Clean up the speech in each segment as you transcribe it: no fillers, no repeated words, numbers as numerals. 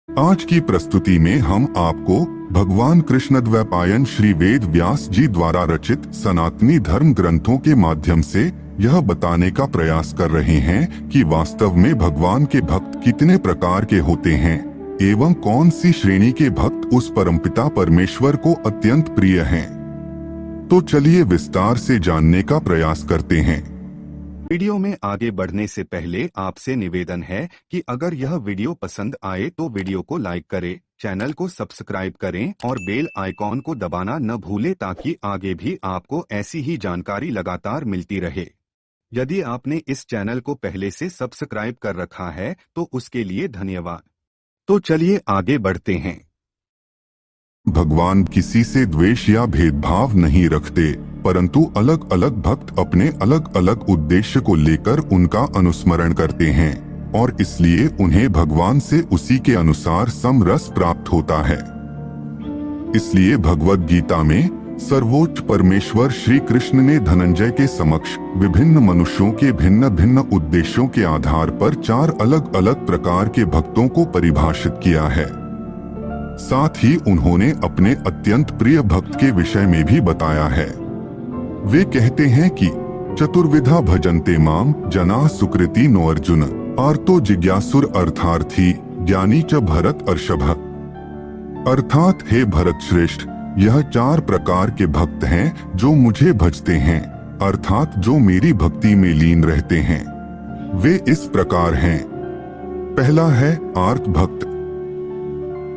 आज की प्रस्तुति में हम आपको भगवान कृष्णद्वैपायन श्री वेद व्यास जी द्वारा रचित सनातनी धर्म ग्रंथों के माध्यम से यह बताने का प्रयास कर रहे हैं कि वास्तव में भगवान के भक्त कितने प्रकार के होते हैं एवं कौन सी श्रेणी के भक्त उस परमपिता परमेश्वर को अत्यंत प्रिय हैं। तो चलिए विस्तार से जानने का प्रयास करते हैं। वीडियो में आगे बढ़ने से पहले आपसे निवेदन है कि अगर यह वीडियो पसंद आए तो वीडियो को लाइक करें, चैनल को सब्सक्राइब करें और बेल आइकॉन को दबाना न भूलें ताकि आगे भी आपको ऐसी ही जानकारी लगातार मिलती रहे। यदि आपने इस चैनल को पहले से सब्सक्राइब कर रखा है तो उसके लिए धन्यवाद। तो चलिए आगे बढ़ते हैं। भगवान किसी से द्वेष या भेदभाव नहीं रखते, परंतु अलग अलग भक्त अपने अलग अलग उद्देश्य को लेकर उनका अनुस्मरण करते हैं और इसलिए उन्हें भगवान से उसी के अनुसार समरस प्राप्त होता है। इसलिए भगवद गीता में सर्वोच्च परमेश्वर श्री कृष्ण ने धनंजय के समक्ष विभिन्न मनुष्यों के भिन्न भिन्न उद्देश्यों के आधार पर 4 अलग अलग प्रकार के भक्तों को परिभाषित किया है। साथ ही उन्होंने अपने अत्यंत प्रिय भक्त के विषय में भी बताया है। वे कहते हैं कि चतुर्विधा भजन्ते माम जना सुकृति नो अर्जुन आर्तो जिज्ञासुर अर्थार्थी ज्ञानी च भरत अर्षभ। अर्थात हे भरत श्रेष्ठ, यह 4 प्रकार के भक्त हैं जो मुझे भजते हैं, अर्थात जो मेरी भक्ति में लीन रहते हैं। वे इस प्रकार हैं। पहला है आर्त भक्त।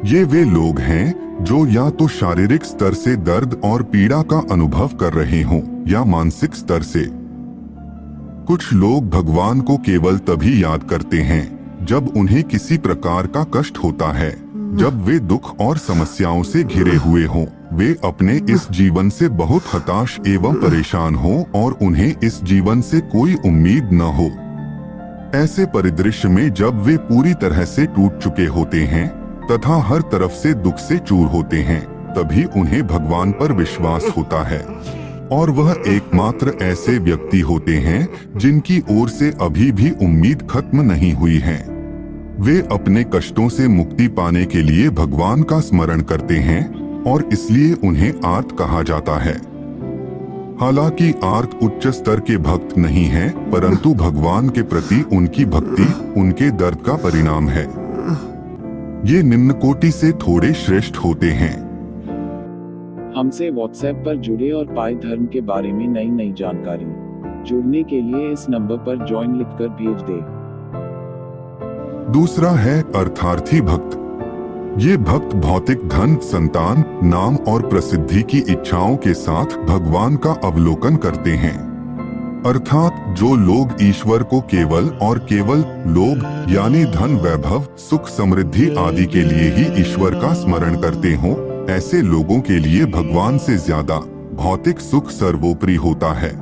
ये वे लोग हैं जो या तो शारीरिक स्तर से दर्द और पीड़ा का अनुभव कर रहे हों या मानसिक स्तर से। कुछ लोग भगवान को केवल तभी याद करते हैं जब उन्हें किसी प्रकार का कष्ट होता है, जब वे दुख और समस्याओं से घिरे हुए हों, वे अपने इस जीवन से बहुत हताश एवं परेशान हों और उन्हें इस जीवन से कोई उम्मीद न हो। ऐसे परिदृश्य में जब वे पूरी तरह से टूट चुके होते हैं तथा हर तरफ से दुख से चूर होते हैं, तभी उन्हें भगवान पर विश्वास होता है और वह एकमात्र ऐसे व्यक्ति होते हैं जिनकी ओर से अभी भी उम्मीद खत्म नहीं हुई है। वे अपने कष्टों से मुक्ति पाने के लिए भगवान का स्मरण करते हैं और इसलिए उन्हें आर्त कहा जाता है। हालांकि आर्त उच्च स्तर के भक्त नहीं हैं, परंतु भगवान के प्रति उनकी भक्ति उनके दर्द का परिणाम है। ये निम्न कोटि से थोड़े श्रेष्ठ होते हैं। हमसे व्हाट्सएप पर जुड़े और पाए धर्म के बारे में नई नई जानकारी। जुड़ने के लिए इस नंबर पर ज्वाइन लिखकर भेज दे। दूसरा है अर्थार्थी भक्त। ये भक्त भौतिक धन, संतान, नाम और प्रसिद्धि की इच्छाओं के साथ भगवान का अवलोकन करते हैं। अर्थात जो लोग ईश्वर को केवल और केवल लोभ यानी धन, वैभव, सुख, समृद्धि आदि के लिए ही ईश्वर का स्मरण करते हों, ऐसे लोगों के लिए भगवान से ज्यादा भौतिक सुख सर्वोपरि होता है।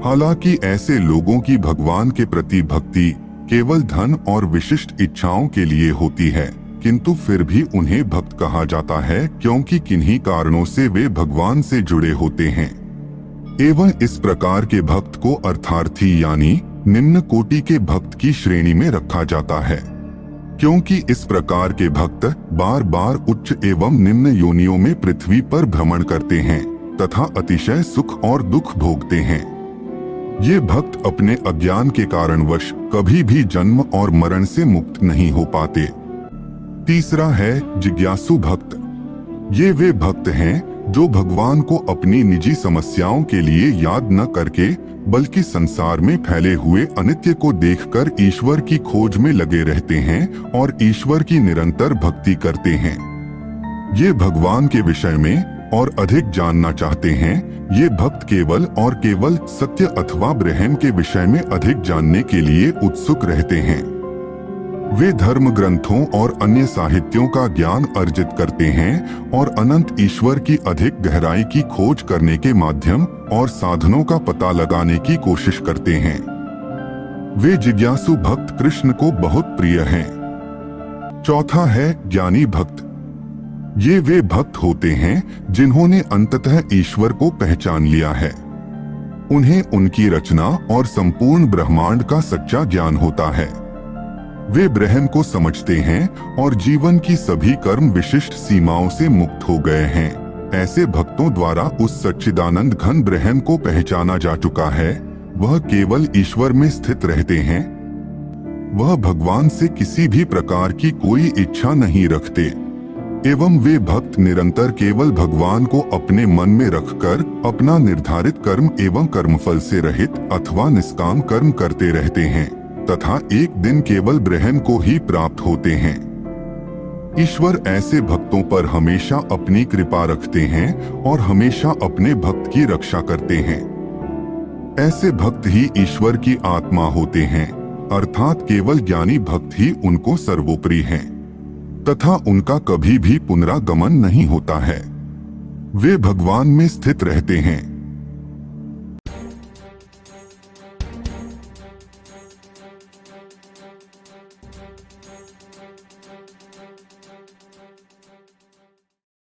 हालांकि ऐसे लोगों की भगवान के प्रति भक्ति केवल धन और विशिष्ट इच्छाओं के लिए होती है, किंतु फिर भी उन्हें भक्त कहा जाता है क्योंकि किन्हीं कारणों से वे भगवान से जुड़े होते हैं। एवं इस प्रकार के भक्त को अर्थार्थी यानी निम्न कोटि के भक्त की श्रेणी में रखा जाता है, क्योंकि इस प्रकार के भक्त बार बार उच्च एवं निम्न योनियों में पृथ्वी पर भ्रमण करते हैं तथा अतिशय सुख और दुख भोगते हैं। ये भक्त अपने अज्ञान के कारणवश कभी भी जन्म और मरण से मुक्त नहीं हो पाते। तीसरा है जिज्ञासु भक्त। ये वे भक्त हैं जो भगवान को अपनी निजी समस्याओं के लिए याद न करके बल्कि संसार में फैले हुए अनित्य को देखकर ईश्वर की खोज में लगे रहते हैं और ईश्वर की निरंतर भक्ति करते हैं। ये भगवान के विषय में और अधिक जानना चाहते हैं। ये भक्त केवल और केवल सत्य अथवा ब्रह्म के विषय में अधिक जानने के लिए उत्सुक रहते हैं। वे धर्म ग्रंथों और अन्य साहित्यों का ज्ञान अर्जित करते हैं और अनंत ईश्वर की अधिक गहराई की खोज करने के माध्यम और साधनों का पता लगाने की कोशिश करते हैं। वे जिज्ञासु भक्त कृष्ण को बहुत प्रिय हैं। चौथा है ज्ञानी भक्त। ये वे भक्त होते हैं जिन्होंने अंततः ईश्वर को पहचान लिया है। उन्हें उनकी रचना और संपूर्ण ब्रह्मांड का सच्चा ज्ञान होता है। वे ब्रह्म को समझते हैं और जीवन की सभी कर्म विशिष्ट सीमाओं से मुक्त हो गए हैं। ऐसे भक्तों द्वारा उस सच्चिदानंद घन ब्रह्म को पहचाना जा चुका है। वह केवल ईश्वर में स्थित रहते हैं। वह भगवान से किसी भी प्रकार की कोई इच्छा नहीं रखते एवं वे भक्त निरंतर केवल भगवान को अपने मन में रखकर अपना निर्धारित कर्म एवं कर्मफल से रहित अथवा निष्काम कर्म करते रहते हैं तथा एक दिन केवल ब्रह्म को ही प्राप्त होते हैं। ईश्वर ऐसे भक्तों पर हमेशा अपनी कृपा रखते हैं और हमेशा अपने भक्त की रक्षा करते हैं। ऐसे भक्त ही ईश्वर की आत्मा होते हैं, अर्थात केवल ज्ञानी भक्त ही उनको सर्वोपरि हैं तथा उनका कभी भी पुनरागमन नहीं होता है। वे भगवान में स्थित रहते हैं।